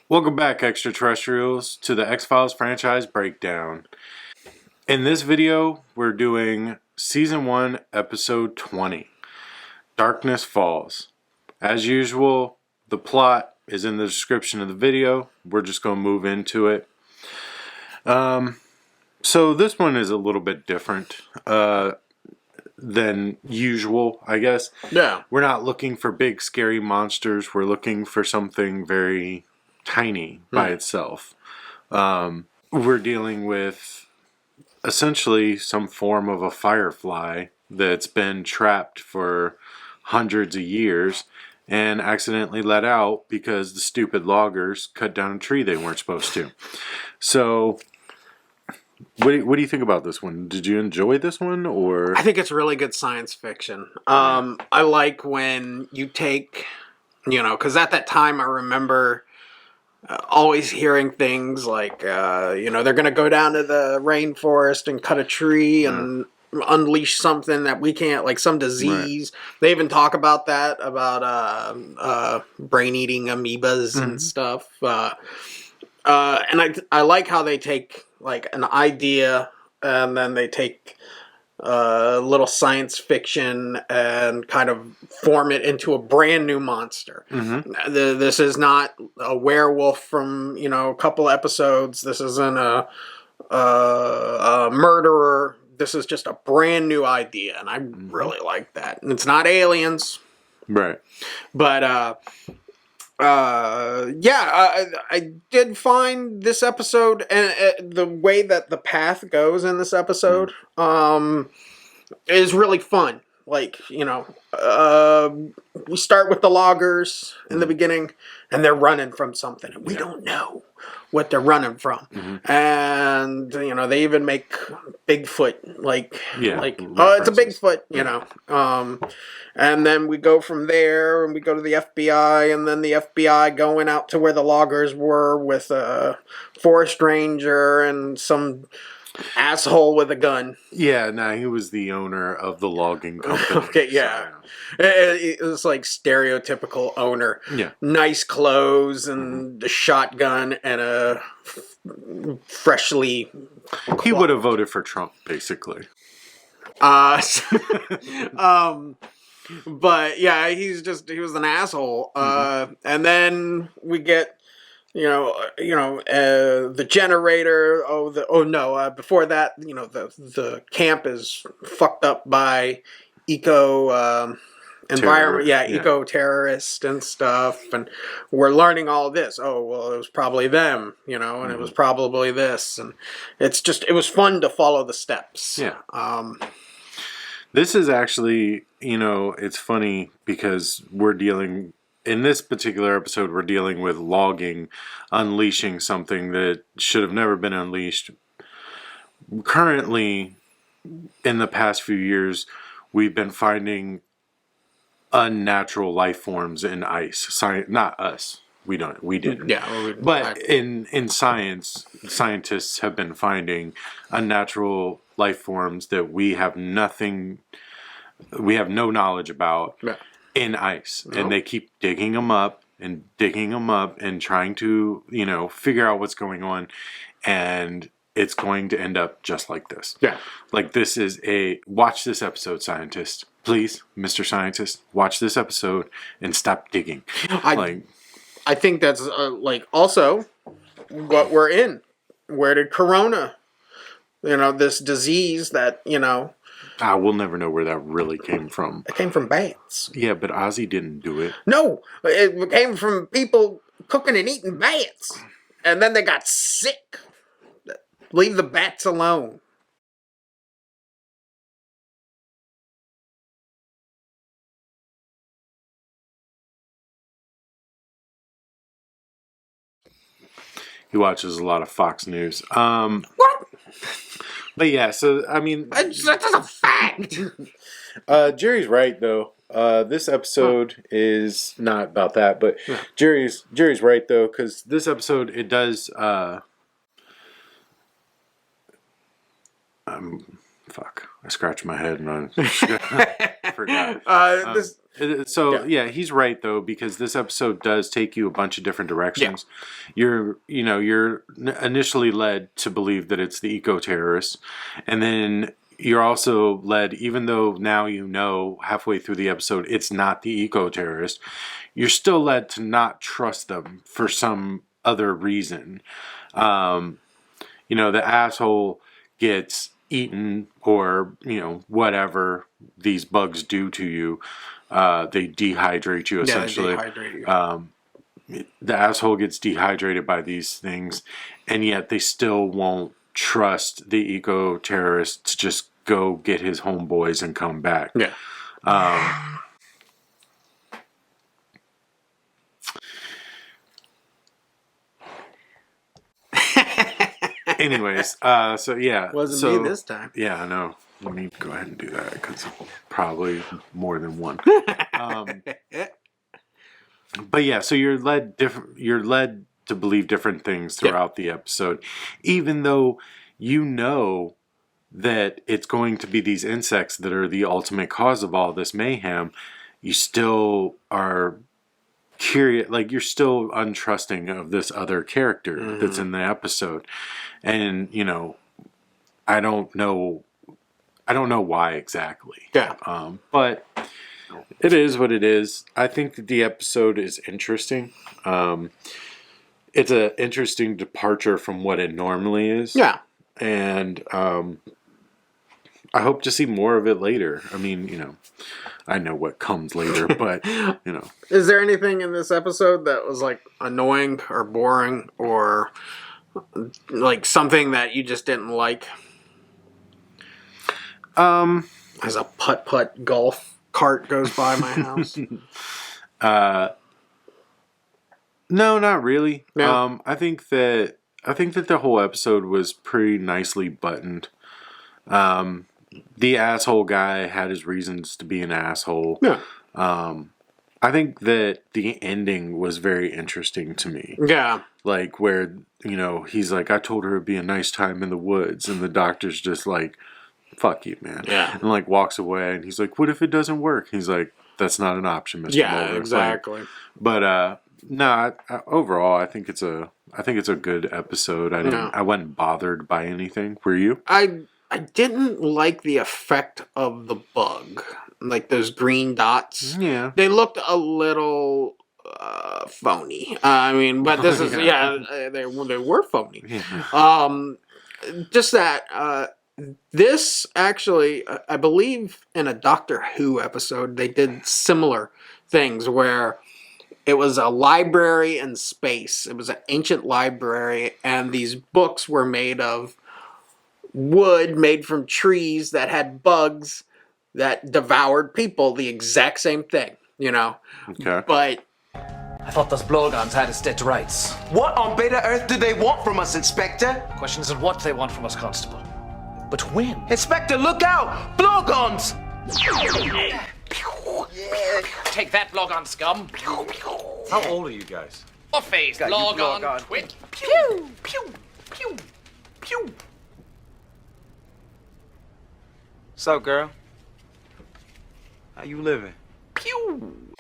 Welcome back, extraterrestrials, to the X-Files franchise breakdown. In this video, we're doing Season 1, Episode 20, Darkness Falls. As usual, the plot is in the description of the video. We're just going to move into it. So this one is a little bit different than usual, I guess. Yeah. We're not looking for big, scary monsters. We're looking for something very tiny by itself. We're dealing with essentially some form of a firefly that's been trapped for hundreds of years and accidentally let out because the stupid loggers cut down a tree they weren't supposed to. So what do you think about this one? Did you enjoy this one, or? I think it's really good science fiction. I like when you take, because at that time I remember always hearing things like, they're going to go down to the rainforest and cut a tree and unleash something that we can't, like some disease. Right. They even talk about that, about brain-eating amoebas and stuff. And I like how they take like an idea and then they take little science fiction and kind of form it into a brand new monster. This is not a werewolf from a couple episodes. This isn't a murderer. This is just a brand new idea, and I really like that. And it's not aliens, Right? But I did find this episode and the way that the path goes in this episode is really fun. Like, we start with the loggers in the beginning, and they're running from something, and we don't know what they're running from. And, they even make Bigfoot, it's a Bigfoot, and then we go from there, and we go to the FBI, and then the FBI going out to where the loggers were with a forest ranger and some asshole with a gun. Yeah, he was the owner of the logging company. Okay, yeah. It was like stereotypical owner. Yeah. Nice clothes and a shotgun and a freshly... He would have voted for Trump, basically. But yeah, he was an asshole. And then we get the generator. Before that, the camp is fucked up by eco terrorist and stuff, and we're learning all this. Oh, well, it was probably them, and it was probably this, and it was fun to follow the steps. Yeah. This is actually, it's funny because in this particular episode, we're dealing with logging, unleashing something that should have never been unleashed. Currently, in the past few years, we've been finding unnatural life forms in ice. Not us. We didn't. Yeah. But in science, scientists have been finding unnatural life forms that we have no knowledge about. Yeah. In ice, and they keep digging them up and trying to, figure out what's going on, and it's going to end up just like this. Yeah. Like watch this episode, scientist. Please, Mr. Scientist, watch this episode and stop digging. I think that's also what we're in. Where did Corona, this disease that, we'll never know where that really came from. It came from bats. Yeah, but Ozzy didn't do it. No, it came from people cooking and eating bats. And then they got sick. Leave the bats alone. He watches a lot of Fox News. What? But yeah, so, That's a fact. Jerry's right, though. This episode is not about that, but Jerry's right, though, because this episode, it does... I scratched my head and I forgot. So he's right though, because this episode does take you a bunch of different directions. Yeah. You're initially led to believe that it's the eco-terrorists, and then you're also led, even though now halfway through the episode it's not the eco-terrorist, you're still led to not trust them for some other reason. The asshole gets eaten, or whatever these bugs do to you. They dehydrate you, essentially. Yeah, they dehydrate you. The asshole gets dehydrated by these things, and yet they still won't trust the eco-terrorists to just go get his homeboys and come back. Yeah. Anyways, Wasn't me this time. Yeah, I know. Let me go ahead and do that, because probably more than one. But yeah, so you're led to believe different things throughout the episode, even though you know that it's going to be these insects that are the ultimate cause of all this mayhem. You still are curious, like you're still untrusting of this other character that's in the episode, and I don't know why exactly. Yeah. But it is what it is. I think that the episode is interesting. It's an interesting departure from what it normally is. Yeah. And I hope to see more of it later. I mean, I know what comes later, but, Is there anything in this episode that was, like, annoying or boring or, like, something that you just didn't like? As a putt-putt golf cart goes by my house. No, not really. No. I think that the whole episode was pretty nicely buttoned. The asshole guy had his reasons to be an asshole. Yeah. I think that the ending was very interesting to me. Yeah. Like where, he's like, I told her it'd be a nice time in the woods, and the doctor's just like, fuck you, man. Yeah. And like walks away, and he's like, what if it doesn't work? He's like, that's not an option, Mr. Mulder. Exactly. But no, overall, I think it's a good episode. I wasn't bothered by anything. Were you? I didn't like the effect of the bug, like those green dots. Yeah, they looked a little phony. I mean, but this is they were phony. Yeah. Just that. This actually, I believe, in a Doctor Who episode, they did similar things where it was a library in space. It was an ancient library, and these books were made of wood made from trees that had bugs that devoured people. The exact same thing, Okay. But I thought those blowguns had us dead to rights. What on beta Earth do they want from us, Inspector? Question isn't what they want from us, Constable, but when. Inspector, look out! Blowguns! Take that, blowgun scum. How old are you guys? What face, blowgun twit? Pew! Pew! Pew! Pew! So, girl? How you living? pew.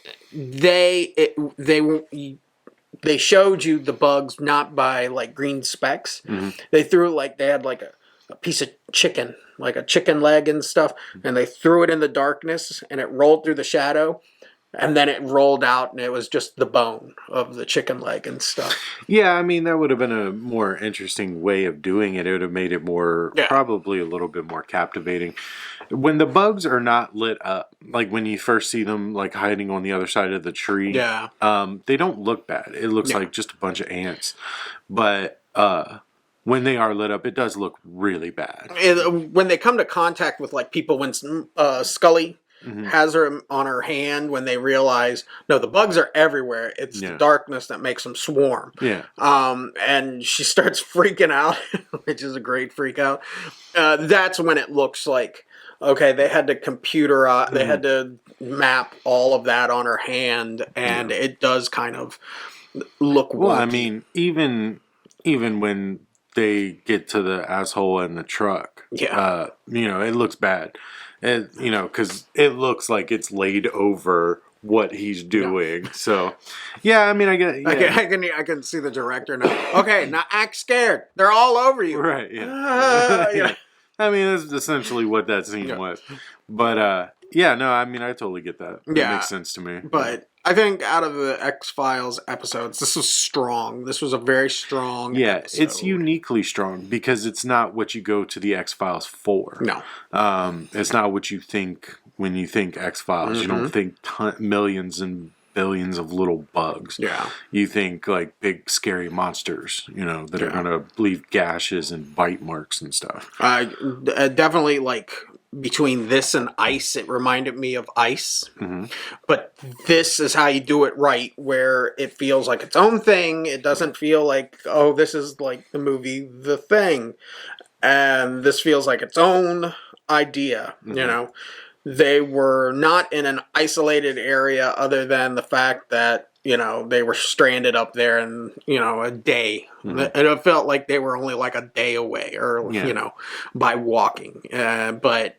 They showed you the bugs not by like green specks. Mm-hmm. They threw they had like a piece of chicken, like a chicken leg and stuff, and they threw it in the darkness, and it rolled through the shadow. And then it rolled out, and it was just the bone of the chicken leg and stuff. Yeah, I mean, that would have been a more interesting way of doing it. It would have made it more, probably a little bit more captivating. When the bugs are not lit up, like when you first see them like hiding on the other side of the tree, they don't look bad. It looks like just a bunch of ants. But when they are lit up, it does look really bad. When they come to contact with like people, when Scully... Mm-hmm. has her on her hand when they realize, no, the bugs are everywhere. It's the darkness that makes them swarm. Yeah. And she starts freaking out, which is a great freak out. That's when it looks like, okay, they had to they had to map all of that on her hand, and it does kind of look wonky. Well, I mean, even when they get to the asshole in the truck, it looks bad. And, because it looks like it's laid over what he's doing. So, yeah, I mean, I get. Yeah. I can see the director now. Okay, now act scared. They're all over you. Right. Yeah. Yeah. I mean, that's essentially what that scene was. But yeah, no, I mean, I totally get that. That makes sense to me. But I think out of the X-Files episodes, this was strong. This was a very strong episode. It's uniquely strong because it's not what you go to the X-Files for. No. It's not what you think when you think X-Files. You don't think millions and billions of little bugs. Yeah. You think like big scary monsters, that are going to leave gashes and bite marks and stuff. Definitely like between this and Ice, it reminded me of Ice. But this is how you do it right, where it feels like its own thing. It doesn't feel like, oh, this is like the movie The Thing. And this feels like its own idea, They were not in an isolated area other than the fact that, they were stranded up there in, a day. It felt like they were only like a day away or, by walking. But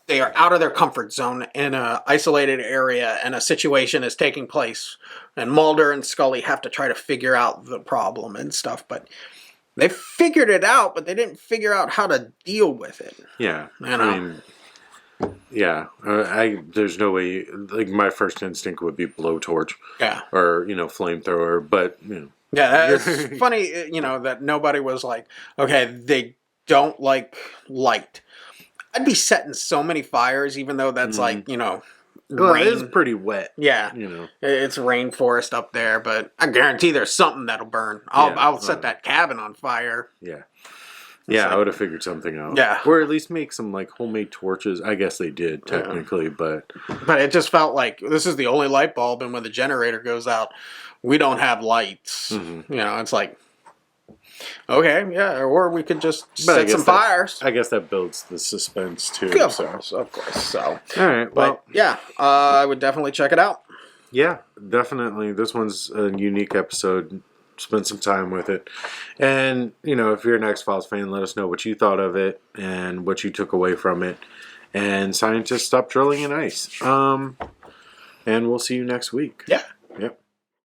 they are out of their comfort zone in an isolated area and a situation is taking place. And Mulder and Scully have to try to figure out the problem and stuff. But they figured it out, but they didn't figure out how to deal with it. Yeah. I mean... Yeah, there's no way. Like my first instinct would be blowtorch, or flamethrower. But yeah, it's funny, that nobody was like, okay, they don't like light. I'd be setting so many fires, even though that's like rain. It is pretty wet. Yeah, it's rainforest up there, but I guarantee there's something that'll burn. I'll set that cabin on fire. Yeah. Yeah, I would have figured something out. Yeah. Or at least make some, like, homemade torches. I guess they did, technically, but... But it just felt like this is the only light bulb, and when the generator goes out, we don't have lights. It's like, okay, yeah, or we could just set some fires. I guess that builds the suspense, too. Of course. So. All right, well... But, yeah, I would definitely check it out. Yeah, definitely. This one's a unique episode. Spend some time with it. And, if you're an X-Files fan, let us know what you thought of it and what you took away from it. And scientists stop drilling in ice. And we'll see you next week. Yeah. Yep.